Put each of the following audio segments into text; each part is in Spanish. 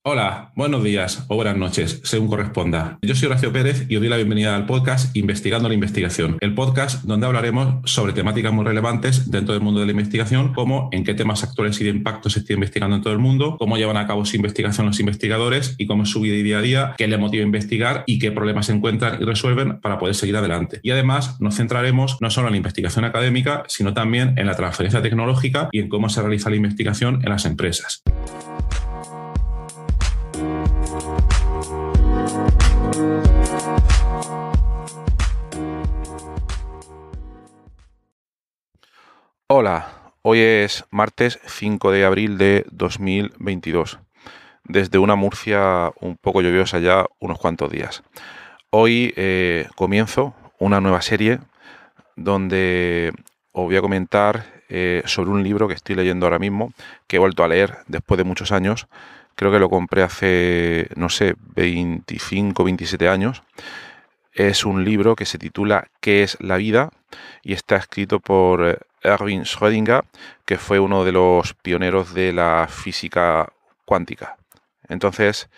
Hola, buenos días o buenas noches, según corresponda. Yo soy Horacio Pérez y os doy la bienvenida al podcast Investigando la Investigación, el podcast donde hablaremos sobre temáticas muy relevantes dentro del mundo de la investigación, como en qué temas actuales y de impacto se está investigando en todo el mundo, cómo llevan a cabo su investigación los investigadores y cómo es su vida y día a día, qué les motiva a investigar y qué problemas se encuentran y resuelven para poder seguir adelante. Y además nos centraremos no solo en la investigación académica, sino también en la transferencia tecnológica y en cómo se realiza la investigación en las empresas. Hola, hoy es martes 5 de abril de 2022, desde una Murcia un poco lluviosa ya unos cuantos días. Hoy comienzo una nueva serie donde os voy a comentar sobre un libro que estoy leyendo ahora mismo, que he vuelto a leer después de muchos años. Creo que lo compré hace, no sé, 25, 27 años. Es un libro que se titula ¿Qué es la vida? Y está escrito por Erwin Schrödinger, que fue uno de los pioneros de la física cuántica. Entonces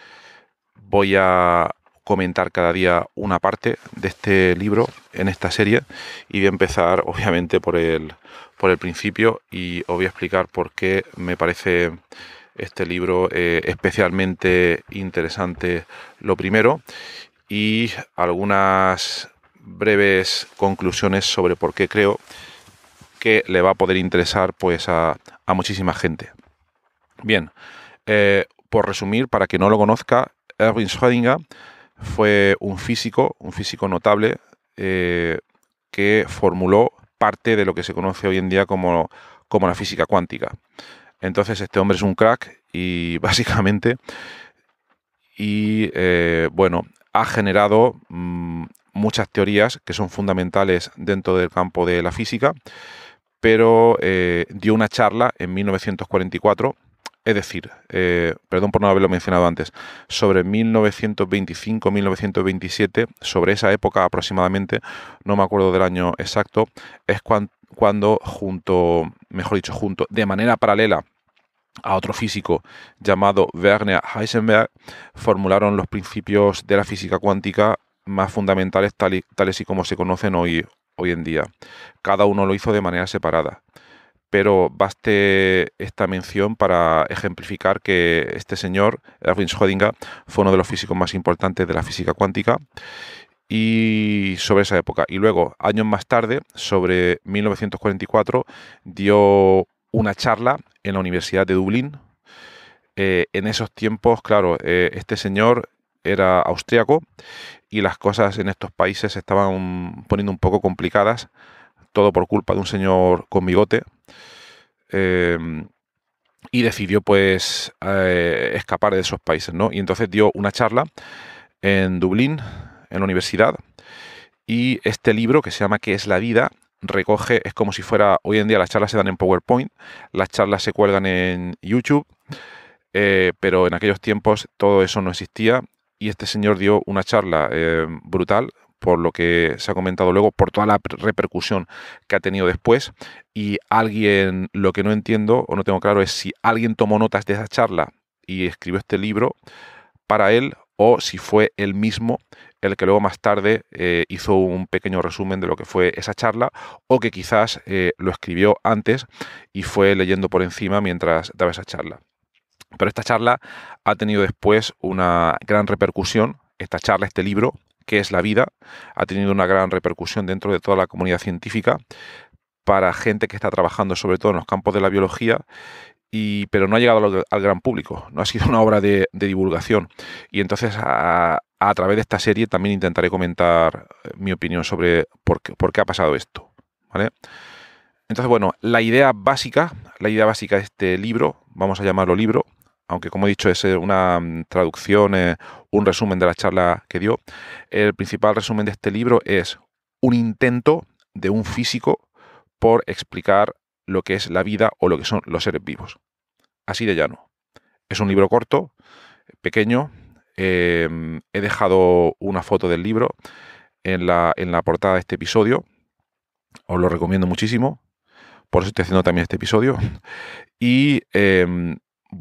voy a comentar cada día una parte de este libro en esta serie y voy a empezar obviamente por el principio y os voy a explicar por qué me parece este libro especialmente interesante lo primero, y algunas breves conclusiones sobre por qué creo que le va a poder interesar pues a muchísima gente. Bien, por resumir, para quien no lo conozca, Erwin Schrödinger fue un físico notable que formuló parte de lo que se conoce hoy en día como la física cuántica. Entonces este hombre es un crack y básicamente bueno, ha generado muchas teorías que son fundamentales dentro del campo de la física, pero dio una charla en 1944, es decir, perdón por no haberlo mencionado antes, sobre 1925-1927, sobre esa época aproximadamente, no me acuerdo del año exacto, es cuando junto, de manera paralela a otro físico llamado Werner Heisenberg, formularon los principios de la física cuántica más fundamentales tales y como se conocen hoy en día. Cada uno lo hizo de manera separada, pero baste esta mención para ejemplificar que este señor, Erwin Schrödinger, fue uno de los físicos más importantes de la física cuántica y sobre esa época. Y luego, años más tarde, sobre 1944, dio una charla en la Universidad de Dublín. En esos tiempos, claro, este señor era austriaco y las cosas en estos países se estaban poniendo un poco complicadas, todo por culpa de un señor con bigote, y decidió pues escapar de esos países, ¿no? Y entonces dio una charla en Dublín, en la universidad, y este libro, que se llama ¿Qué es la vida?, recoge, es como si fuera, hoy en día las charlas se dan en PowerPoint, las charlas se cuelgan en YouTube, pero en aquellos tiempos todo eso no existía y este señor dio una charla brutal, por lo que se ha comentado luego, por toda la repercusión que ha tenido después. Y alguien, lo que no entiendo o no tengo claro es si alguien tomó notas de esa charla y escribió este libro para él, o si fue él mismo el que luego más tarde hizo un pequeño resumen de lo que fue esa charla, o que quizás lo escribió antes y fue leyendo por encima mientras daba esa charla. Pero esta charla ha tenido después una gran repercusión. Esta charla, este libro, ¿Qué es la vida?, ha tenido una gran repercusión dentro de toda la comunidad científica para gente que está trabajando sobre todo en los campos de la biología, pero no ha llegado al gran público, no ha sido una obra de divulgación. Y entonces a través de esta serie también intentaré comentar mi opinión sobre por qué ha pasado esto, ¿vale? Entonces, bueno, la idea básica de este libro, vamos a llamarlo libro, aunque como he dicho es una traducción, un resumen de la charla que dio. El principal resumen de este libro es un intento de un físico por explicar lo que es la vida o lo que son los seres vivos. Así de llano. Es un libro corto, pequeño. He dejado una foto del libro en la portada de este episodio. Os lo recomiendo muchísimo. Por eso estoy haciendo también este episodio. Y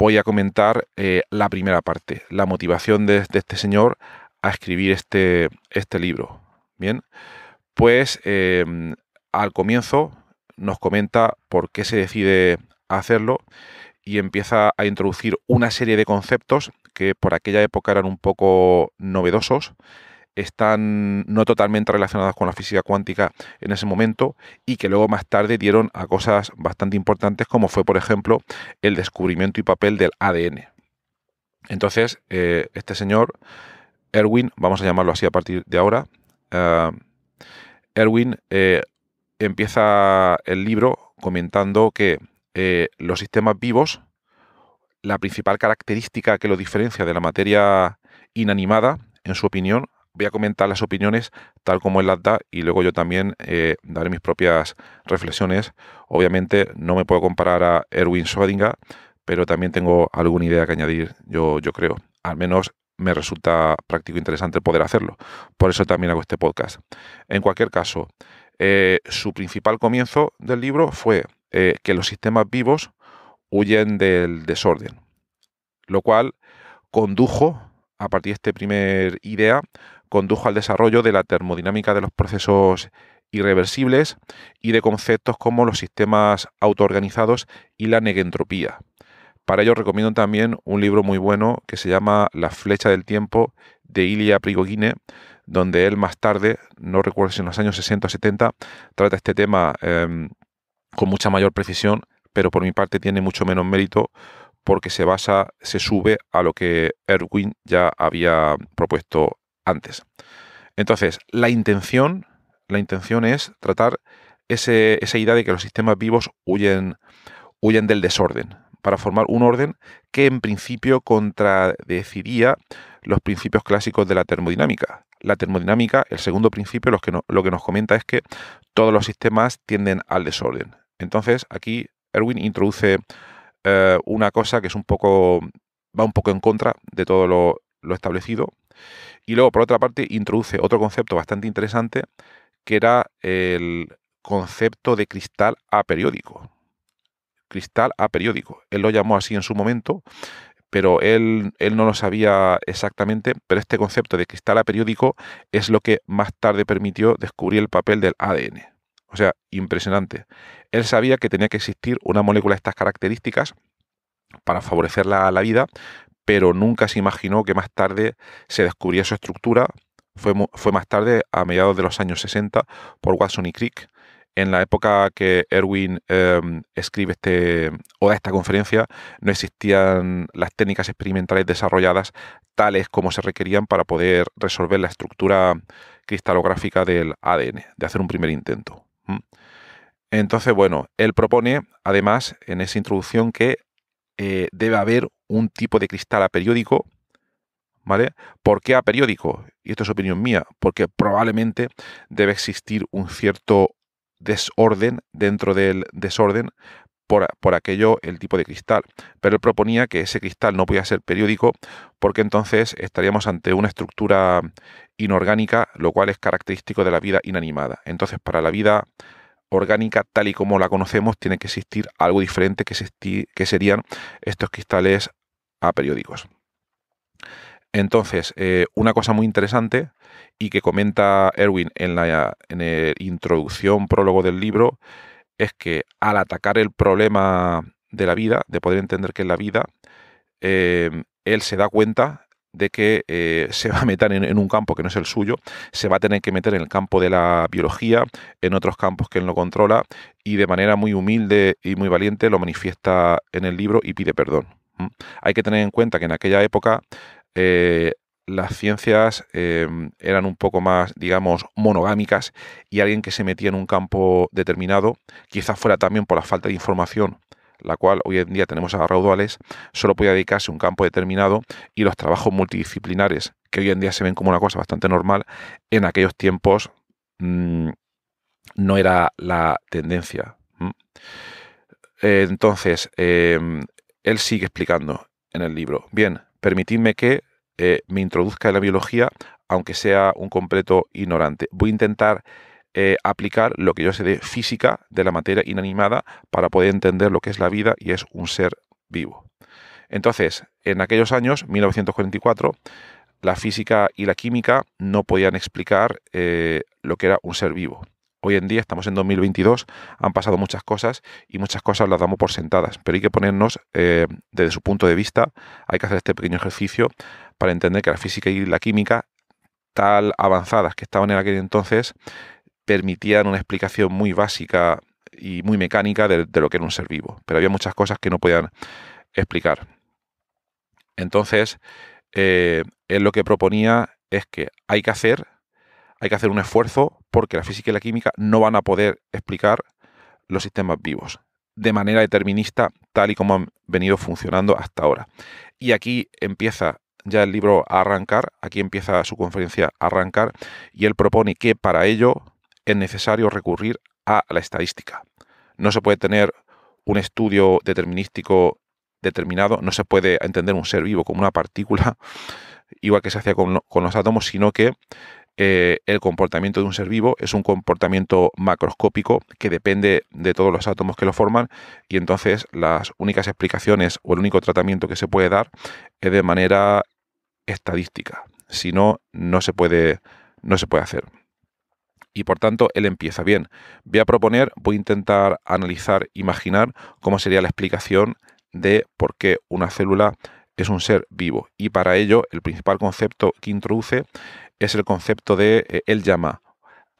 voy a comentar la primera parte, la motivación de este señor a escribir este libro. Bien, pues al comienzo nos comenta por qué se decide a hacerlo y empieza a introducir una serie de conceptos que por aquella época eran un poco novedosos, están no totalmente relacionados con la física cuántica en ese momento y que luego más tarde dieron a cosas bastante importantes, como fue, por ejemplo, el descubrimiento y papel del ADN. Entonces, este señor, Erwin, vamos a llamarlo así a partir de ahora, Erwin empieza el libro comentando que los sistemas vivos, la principal característica que lo diferencia de la materia inanimada, en su opinión, voy a comentar las opiniones tal como él las da y luego yo también daré mis propias reflexiones. Obviamente no me puedo comparar a Erwin Schrödinger, pero también tengo alguna idea que añadir, yo creo. Al menos me resulta práctico e interesante poder hacerlo. Por eso también hago este podcast. En cualquier caso, su principal comienzo del libro fue que los sistemas vivos huyen del desorden, lo cual condujo, a partir de esta primera idea, condujo al desarrollo de la termodinámica de los procesos irreversibles y de conceptos como los sistemas autoorganizados y la negentropía. Para ello recomiendo también un libro muy bueno que se llama La flecha del tiempo, de Ilya Prigogine, donde él más tarde, no recuerdo si en los años 60 o 70, trata este tema con mucha mayor precisión, pero por mi parte tiene mucho menos mérito porque se sube a lo que Erwin ya había propuesto antes. Entonces, la intención es tratar esa idea de que los sistemas vivos huyen del desorden, para formar un orden que en principio contradeciría los principios clásicos de la termodinámica. La termodinámica, el segundo principio, lo que nos comenta es que todos los sistemas tienden al desorden. Entonces, aquí Erwin introduce una cosa que va un poco en contra de todo lo establecido. Y luego, por otra parte, introduce otro concepto bastante interesante, que era el concepto de cristal aperiódico. Cristal aperiódico. Él lo llamó así en su momento, pero él no lo sabía exactamente, pero este concepto de cristal aperiódico es lo que más tarde permitió descubrir el papel del ADN. O sea, impresionante. Él sabía que tenía que existir una molécula de estas características para favorecer la vida, pero nunca se imaginó que más tarde se descubría su estructura. Fue más tarde, a mediados de los años 60, por Watson y Crick. En la época que Erwin escribe o da esta conferencia, no existían las técnicas experimentales desarrolladas tales como se requerían para poder resolver la estructura cristalográfica del ADN, de hacer un primer intento. Entonces, bueno, él propone, además, en esa introducción, que debe haber un tipo de cristal aperiódico, ¿vale? ¿Por qué aperiódico? Y esto es opinión mía, porque probablemente debe existir un cierto desorden dentro del desorden por aquello el tipo de cristal. Pero él proponía que ese cristal no podía ser periódico porque entonces estaríamos ante una estructura inorgánica, lo cual es característico de la vida inanimada. Entonces, para la vida orgánica, tal y como la conocemos, tiene que existir algo diferente que serían estos cristales aperiódicos. Entonces, una cosa muy interesante y que comenta Erwin en la introducción, prólogo del libro, es que al atacar el problema de la vida, de poder entender qué es la vida, él se da cuenta de que se va a meter en un campo que no es el suyo, se va a tener que meter en el campo de la biología, en otros campos que él no controla, y de manera muy humilde y muy valiente lo manifiesta en el libro y pide perdón. Hay que tener en cuenta que en aquella época las ciencias eran un poco más, digamos, monogámicas, y alguien que se metía en un campo determinado, quizás fuera también por la falta de información, la cual hoy en día tenemos a raudales, solo podía dedicarse a un campo determinado, y los trabajos multidisciplinares, que hoy en día se ven como una cosa bastante normal, en aquellos tiempos no era la tendencia. Entonces, él sigue explicando en el libro. Bien, permitidme que me introduzca en la biología, aunque sea un completo ignorante. Voy a intentar aplicar lo que yo sé de física de la materia inanimada para poder entender lo que es la vida y es un ser vivo. Entonces, en aquellos años, 1944, la física y la química no podían explicar lo que era un ser vivo. Hoy en día, estamos en 2022, han pasado muchas cosas y muchas cosas las damos por sentadas, pero hay que ponernos desde su punto de vista, hay que hacer este pequeño ejercicio para entender que la física y la química, tal avanzadas que estaban en aquel entonces, permitían una explicación muy básica y muy mecánica de lo que era un ser vivo, pero había muchas cosas que no podían explicar. Entonces, él lo que proponía es que hay que hacer un esfuerzo porque la física y la química no van a poder explicar los sistemas vivos de manera determinista, tal y como han venido funcionando hasta ahora. Y aquí empieza ya el libro a arrancar, aquí empieza su conferencia a arrancar, y él propone que para ello es necesario recurrir a la estadística. No se puede tener un estudio determinístico determinado, no se puede entender un ser vivo como una partícula, igual que se hacía con los átomos, sino que el comportamiento de un ser vivo es un comportamiento macroscópico que depende de todos los átomos que lo forman, y entonces las únicas explicaciones o el único tratamiento que se puede dar es de manera estadística. Si no, no se puede hacer. Y por tanto, él empieza bien. Voy a intentar analizar, imaginar cómo sería la explicación de por qué una célula es un ser vivo. Y para ello, el principal concepto que introduce es el concepto de, él llama,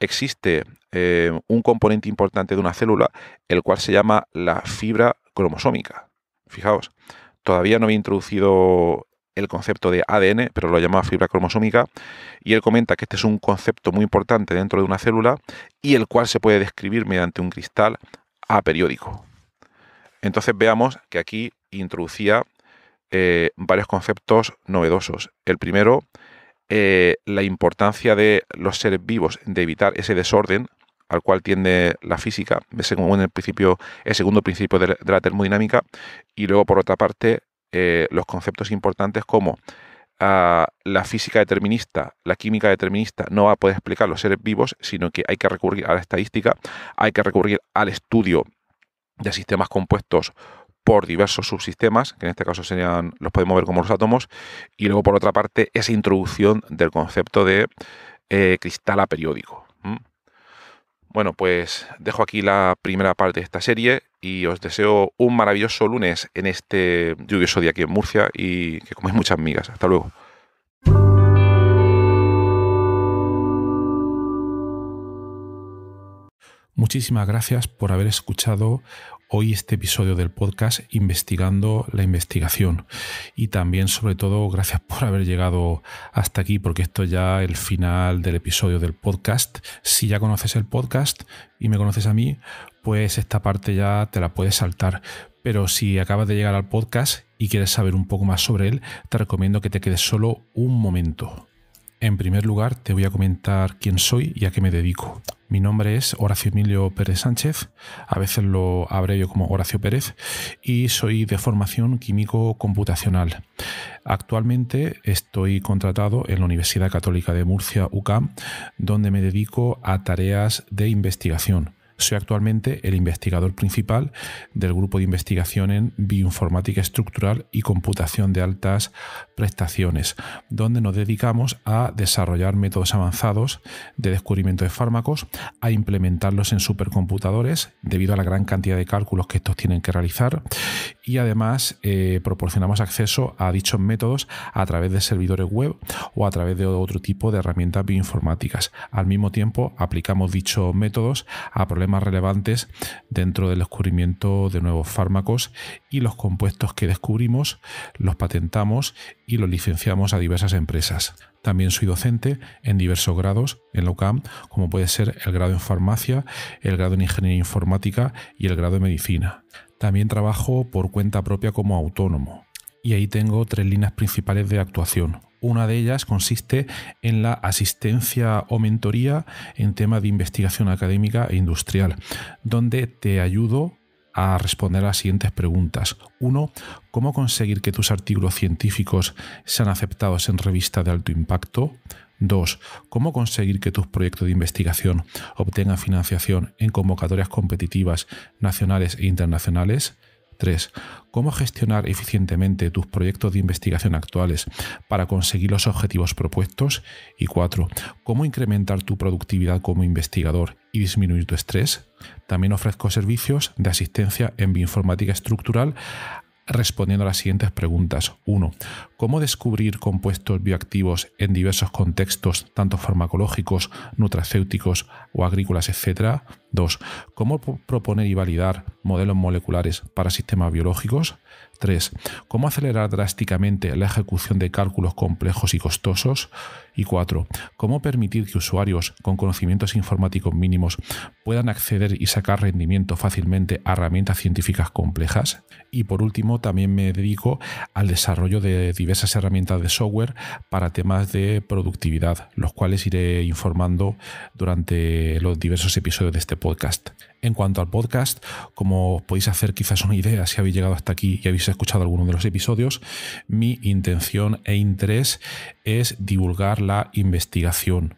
existe un componente importante de una célula, el cual se llama la fibra cromosómica. Fijaos, todavía no había introducido el concepto de ADN, pero lo llama fibra cromosómica, y él comenta que este es un concepto muy importante dentro de una célula y el cual se puede describir mediante un cristal aperiódico. Entonces veamos que aquí introducía varios conceptos novedosos. El primero, la importancia de los seres vivos de evitar ese desorden al cual tiende la física, según el segundo principio de la termodinámica, y luego por otra parte los conceptos importantes como la física determinista, la química determinista no va a poder explicar los seres vivos, sino que hay que recurrir a la estadística, hay que recurrir al estudio de sistemas compuestos por diversos subsistemas, que en este caso los podemos ver como los átomos, y luego por otra parte esa introducción del concepto de cristal aperiódico. Bueno, pues dejo aquí la primera parte de esta serie y os deseo un maravilloso lunes en este lluvioso día aquí en Murcia y que comáis muchas migas. Hasta luego. Muchísimas gracias por haber escuchado hoy este episodio del podcast Investigando la Investigación, y también sobre todo gracias por haber llegado hasta aquí, porque esto ya es el final del episodio del podcast. Si ya conoces el podcast y me conoces a mí, pues esta parte ya te la puedes saltar, pero si acabas de llegar al podcast y quieres saber un poco más sobre él, te recomiendo que te quedes solo un momento. En primer lugar, te voy a comentar quién soy y a qué me dedico. Mi nombre es Horacio Emilio Pérez Sánchez, a veces lo abrevio como Horacio Pérez, y soy de formación químico computacional. Actualmente estoy contratado en la Universidad Católica de Murcia, UCAM, donde me dedico a tareas de investigación. Soy actualmente el investigador principal del grupo de investigación en bioinformática estructural y computación de altas prestaciones, donde nos dedicamos a desarrollar métodos avanzados de descubrimiento de fármacos, a implementarlos en supercomputadores debido a la gran cantidad de cálculos que estos tienen que realizar, y además proporcionamos acceso a dichos métodos a través de servidores web o a través de otro tipo de herramientas bioinformáticas. Al mismo tiempo, aplicamos dichos métodos a problemas relevantes dentro del descubrimiento de nuevos fármacos, y los compuestos que descubrimos los patentamos y los licenciamos a diversas empresas. También soy docente en diversos grados en la UCAM, como puede ser el grado en farmacia, el grado en ingeniería informática y el grado en medicina. También trabajo por cuenta propia como autónomo, y ahí tengo 3 líneas principales de actuación. Una de ellas consiste en la asistencia o mentoría en temas de investigación académica e industrial, donde te ayudo a responder a las siguientes preguntas. 1. ¿Cómo conseguir que tus artículos científicos sean aceptados en revistas de alto impacto? 2. ¿Cómo conseguir que tus proyectos de investigación obtengan financiación en convocatorias competitivas nacionales e internacionales? 3. Cómo gestionar eficientemente tus proyectos de investigación actuales para conseguir los objetivos propuestos. Y 4. Cómo incrementar tu productividad como investigador y disminuir tu estrés. También ofrezco servicios de asistencia en bioinformática estructural respondiendo a las siguientes preguntas. 1. ¿Cómo descubrir compuestos bioactivos en diversos contextos, tanto farmacológicos, nutracéuticos o agrícolas, etcétera? 2. ¿Cómo proponer y validar modelos moleculares para sistemas biológicos? 3. ¿Cómo acelerar drásticamente la ejecución de cálculos complejos y costosos? Y 4. ¿Cómo permitir que usuarios con conocimientos informáticos mínimos puedan acceder y sacar rendimiento fácilmente a herramientas científicas complejas? Y por último, también me dedico al desarrollo de diversas herramientas de software para temas de productividad, los cuales iré informando durante los diversos episodios de este podcast. En cuanto al podcast, como os podéis hacer quizás una idea si habéis llegado hasta aquí y habéis escuchado alguno de los episodios, mi intención e interés es divulgar la investigación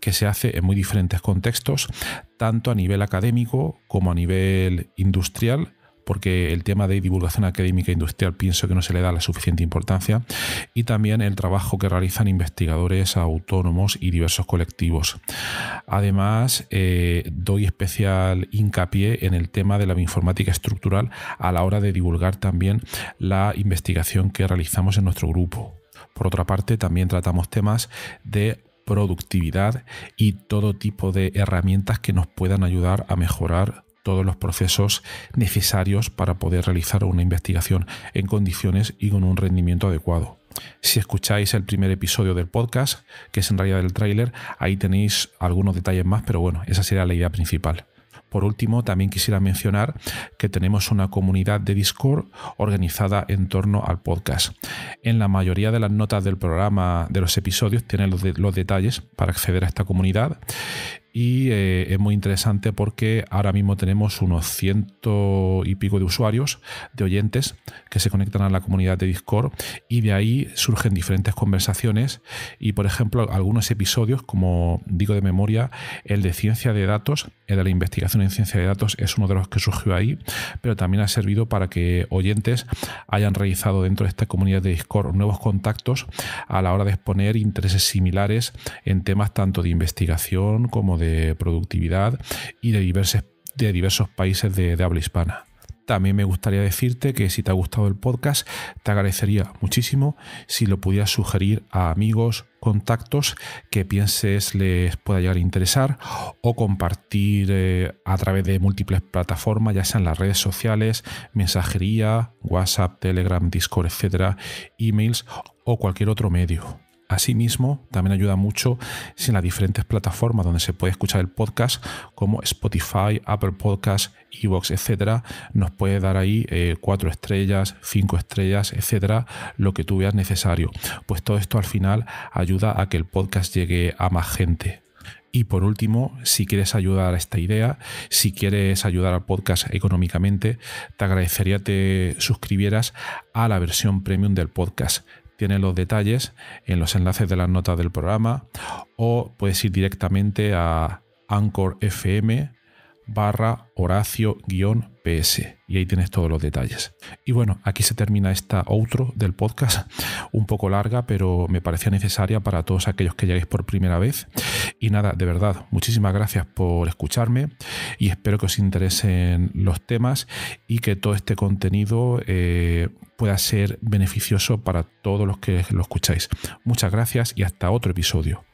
que se hace en muy diferentes contextos, tanto a nivel académico como a nivel industrial, porque el tema de divulgación académica e industrial pienso que no se le da la suficiente importancia, y también el trabajo que realizan investigadores autónomos y diversos colectivos. Además, doy especial hincapié en el tema de la bioinformática estructural a la hora de divulgar también la investigación que realizamos en nuestro grupo. Por otra parte, también tratamos temas de productividad y todo tipo de herramientas que nos puedan ayudar a mejorar todos los procesos necesarios para poder realizar una investigación en condiciones y con un rendimiento adecuado. Si escucháis el primer episodio del podcast, que es en realidad el tráiler, ahí tenéis algunos detalles más, pero bueno, esa sería la idea principal. Por último, también quisiera mencionar que tenemos una comunidad de Discord organizada en torno al podcast. En la mayoría de las notas del programa, de los episodios, tienen los detalles para acceder a esta comunidad. Y es muy interesante porque ahora mismo tenemos unos 100 y pico de usuarios, de oyentes, que se conectan a la comunidad de Discord, y de ahí surgen diferentes conversaciones. Y por ejemplo, algunos episodios, como digo de memoria, el de ciencia de datos, el de la investigación en ciencia de datos, es uno de los que surgió ahí, pero también ha servido para que oyentes hayan realizado dentro de esta comunidad de Discord nuevos contactos a la hora de exponer intereses similares en temas tanto de investigación como de productividad y de diversos países de habla hispana. También me gustaría decirte que si te ha gustado el podcast, te agradecería muchísimo si lo pudieras sugerir a amigos, contactos que pienses les pueda llegar a interesar, o compartir a través de múltiples plataformas, ya sean las redes sociales, mensajería, WhatsApp, Telegram, Discord, etcétera, emails o cualquier otro medio. Asimismo, también ayuda mucho si en las diferentes plataformas donde se puede escuchar el podcast, como Spotify, Apple Podcasts, iVoox, etcétera, nos puede dar ahí 4 estrellas, 5 estrellas, etcétera, lo que tú veas necesario. Pues todo esto al final ayuda a que el podcast llegue a más gente. Y por último, si quieres ayudar a esta idea, si quieres ayudar al podcast económicamente, te agradecería te suscribieras a la versión premium del podcast. Tienes los detalles en los enlaces de las notas del programa, o puedes ir directamente a Anchor FM/Horacio-PS y ahí tienes todos los detalles. Y bueno, aquí se termina esta outro del podcast, un poco larga, pero me parecía necesaria para todos aquellos que lleguéis por primera vez. Y nada, de verdad, muchísimas gracias por escucharme y espero que os interesen los temas y que todo este contenido pueda ser beneficioso para todos los que lo escucháis. Muchas gracias y hasta otro episodio.